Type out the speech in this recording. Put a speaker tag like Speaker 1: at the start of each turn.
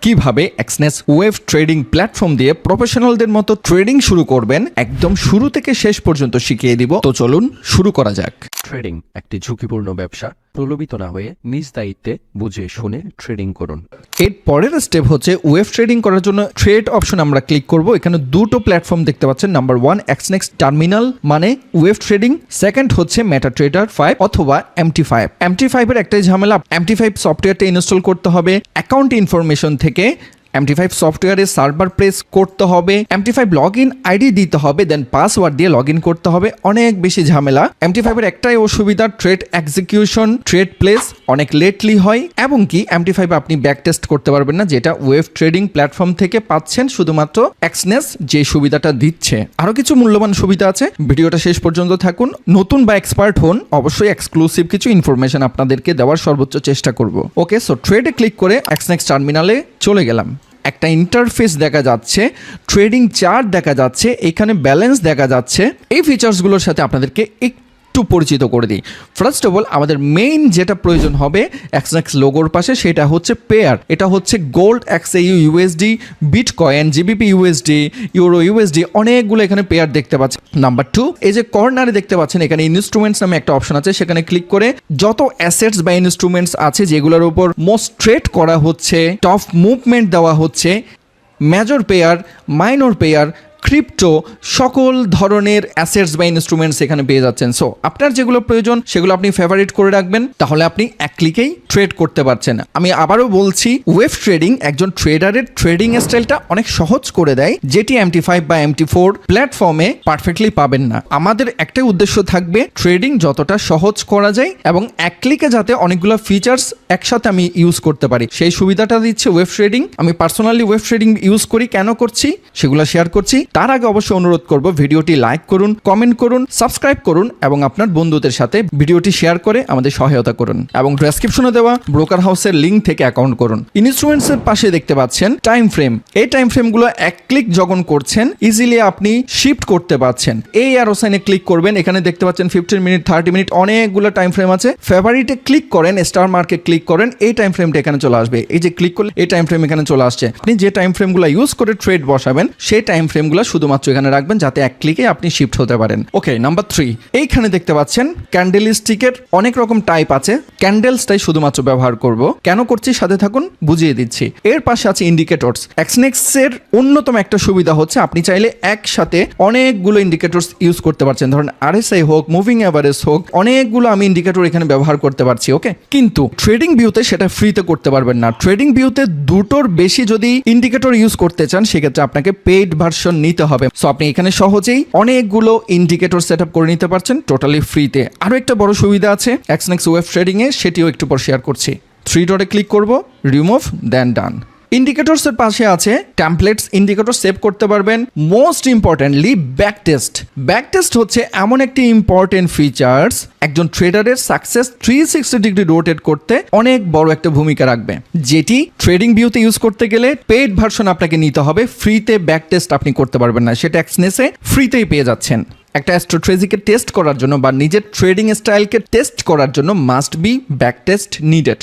Speaker 1: কিভাবে Exness web trading platform দিয়ে প্রফেশনালদের মতো ট্রেডিং শুরু করবেন একদম শুরু থেকে শেষ পর্যন্ত শিখিয়ে দিব। তো চলুন শুরু করা যাক।
Speaker 2: ট্রেডিং একটি ঝুঁকিপূর্ণ ব্যবসা। প্রলোভিত না হয়ে নিজ দায়িত্বে বুঝে শুনে ট্রেডিং করুন।
Speaker 1: এর পরের স্টেপ হচ্ছে ওয়েব ট্রেডিং করার জন্য ট্রেড অপশন আমরা ক্লিক করব। এখানে দুটো প্ল্যাটফর্ম দেখতে পাচ্ছেন। নাম্বার 1 এক্সনেস টার্মিনাল মানে ওয়েব ট্রেডিং, সেকেন্ড হচ্ছে মেটাট্রেডার 5 অথবা MT5। MT5 এর একটাই ঝামেলা, MT5 সফটওয়্যারটা ইনস্টল করতে হবে অ্যাকাউন্ট ইনফরমেশন থেকে। MT5 সফটওয়্যারে সার্ভার প্রেস করতে হবে, MT5 লগ ইন আইডি দিতে হবে, দেন পাসওয়ার্ড দিয়ে লগ ইন করতে হবে। অনেক বেশি ঝামেলা। MT5 এর একটাই অসুবিধা, ট্রেড এক্সিকিউশন, ট্রেড প্লেস অনেক লেটলি হয় এবং কি MT5 আপনি ব্যাক টেস্ট করতে পারবেন না, যেটা ওয়েব ট্রেডিং প্ল্যাটফর্ম থেকে পাচ্ছেন শুধুমাত্র এক্সনেস যে সুবিধাটা দিচ্ছে। আরো কিছু মূল্যবান সুবিধা আছে, ভিডিওটা শেষ পর্যন্ত থাকুন। নতুন বা এক্সপার্ট হন, অবশ্যই এক্সক্লুসিভ কিছু ইনফরমেশন আপনাদেরকে দেওয়ার সর্বোচ্চ চেষ্টা করব। ওকে, সো ট্রেডে ক্লিক করে এক্সনেস টার্মিনালে চলে গেলাম। একটা ইন্টারফেস দেখা যাচ্ছে, ট্রেডিং চার্ট দেখা যাচ্ছে, এখানে ব্যালেন্স দেখা যাচ্ছে। এই ফিচার্সগুলোর সাথে আপনাদেরকে একটু পরিচিত করে দিই। ফার্স্ট অফ অল আমাদের মেইন যেটা প্রয়োজন হবে এক্সনেস লোগোর পাশে, সেটা হচ্ছে পেয়ার। এটা হচ্ছে gold, XAU USD, bitcoin, GBP USD, euro USD, অনেকগুলো এখানে পেয়ার দেখতে পাচ্ছেন। নাম্বার 2, এই যে কর্নারে দেখতে পাচ্ছেন এখানে ইনস্ট্রুমেন্টস নামে একটা অপশন আছে, সেখানে ক্লিক করে যত অ্যাসেটস বা ইনস্ট্রুমেন্টস আছে যেগুলোর উপর মোস্ট ট্রেড করা হচ্ছে, টপ মুভমেন্ট দেওয়া হচ্ছে, major pair, minor pair, crypto, সকল ধরনের অ্যাসেটস বা ইনস্ট্রুমেন্টস এখানে পেয়ে যাচ্ছেন। সো আপনার যেগুলো প্রয়োজন সেগুলো আপনি ফেভারিট করে রাখবেন, তাহলে আপনি এক ক্লিকেই ট্রেড করতে পারছেন। আমি আবারও বলছি, ওয়েব ট্রেডিং একজন ট্রেডারের ট্রেডিং স্টাইলটা অনেক সহজ করে দেয়, যেটি MT5 বা MT4 প্ল্যাটফর্মে পারফেক্টলি পাবেন না। আমাদের একটাই উদ্দেশ্য থাকবে ট্রেডিং যতটা সহজ করা যায় এবং এক ক্লিকে যাতে অনেকগুলো ফিচার্স একসাথে আমি ইউজ করতে পারি, সেই সুবিধাটা দিচ্ছে ওয়েব ট্রেডিং। আমি পার্সোনালি ওয়েব ট্রেডিং ইউজ করি, কেন করছি সেগুলো শেয়ার করছি। তার আগে অবশ্যই অনুরোধ করব, ভিডিওটি লাইক করুন, কমেন্ট করুন, সাবস্ক্রাইব করুন এবং আপনার বন্ধুদের সাথে ভিডিওটি শেয়ার করে আমাদের সহায়তা করুন এবং ডেসক্রিপশনে দেওয়া ব্রোকার হাউসের লিঙ্ক থেকে অ্যাকাউন্ট করুন। ইনস্ট্রুমেন্টস এর পাশে দেখতে পাচ্ছেন টাইম ফ্রেম। এই টাইম ফ্রেমগুলো এক ক্লিক যখন করছেন ইজিলি আপনি শিফট করতে পারছেন। এই অ্যারো সাইনে ক্লিক করবেন, এখানে দেখতে পাচ্ছেন 15 মিনিট, 30 মিনিট, অনেকগুলো টাইম ফ্রেম আছে। ফেভারিটে ক্লিক করেন, স্টার মার্কে ক্লিক করেন, এই টাইম ফ্রেমটা এখানে চলে আসবে। এই যে ক্লিক করলে এই টাইম ফ্রেম এখানে চলে আসছে। আপনি যে টাইম ফ্রেমগুলো ইউজ করে ট্রেড বসাবেন সেই টাইম ফ্রেমগুলো শুধুমাত্র এখানে রাখবেন, যাতে এক ক্লিকে আপনি শিফট হতে পারেন। ওকে, নাম্বার 3, এইখানে দেখতে পাচ্ছেন ক্যান্ডেল স্টিকের অনেক রকম টাইপ আছে। ক্যান্ডেলসটাই শুধুমাত্র ব্যবহার করব, কেন করছি সাথে থাকুন, বুঝিয়ে দিচ্ছি। এর পাশে আছে ইন্ডিকেটরস। এক্সনেসের অন্যতম একটা সুবিধা হচ্ছে আপনি চাইলে একসাথে অনেকগুলো ইন্ডিকেটরস ইউজ করতে পারছেন। ধরুন RSI হোক, মুভিং অ্যাভারেজ হোক, অনেকগুলো আমি ইন্ডিকেটর এখানে ব্যবহার করতে পারছি। ওকে, কিন্তু ট্রেডিং ভিউতে সেটা ফ্রিতে করতে পারবেন না। ট্রেডিং ভিউতে দুটোর বেশি যদি ইন্ডিকেটর ইউজ করতে চান সেক্ষেত্রে আপনাকে পেইড ভার্সন নিতে হবে। সো আপনি এখানে সহজেই অনেকগুলো ইন্ডিকেটর সেট আপ করে নিতে পারছেন টোটালি ফ্রিতে। আরো একটা বড় সুবিধা আছে এক্সনেস ওয়েব ট্রেডিং এ, সেটিও একটু পর শেয়ার করছি। 3 ডটে ক্লিক করব, রিমুভ, দেন ডান। ইন্ডিকেটরস এর পাশে আছে টেমপ্লেটস। ইন্ডিকেটর সেভ করতে পারবেন। Most importantly back test. Back test হচ্ছে এমন একটি ইম্পর্টেন্ট ফিচার্স, একজন ট্রেডারের সাকসেস 360 ডিগ্রি রোটেট করতে অনেক বড় একটা ভূমিকা রাখবে, যেটি ট্রেডিং ভিউতে ইউজ করতে গেলে পেইড ভার্সন আপনাকে নিতে হবে। ফ্রিতে ব্যাক টেস্ট আপনি করতে পারবেন না, সেটা এক্সনেসে ফ্রিতেই পেয়ে যাচ্ছেন। একটা স্ট্র্যাটেজিকে টেস্ট করার জন্য বা নিজের ট্রেডিং স্টাইলকে টেস্ট করার জন্য must be back test needed.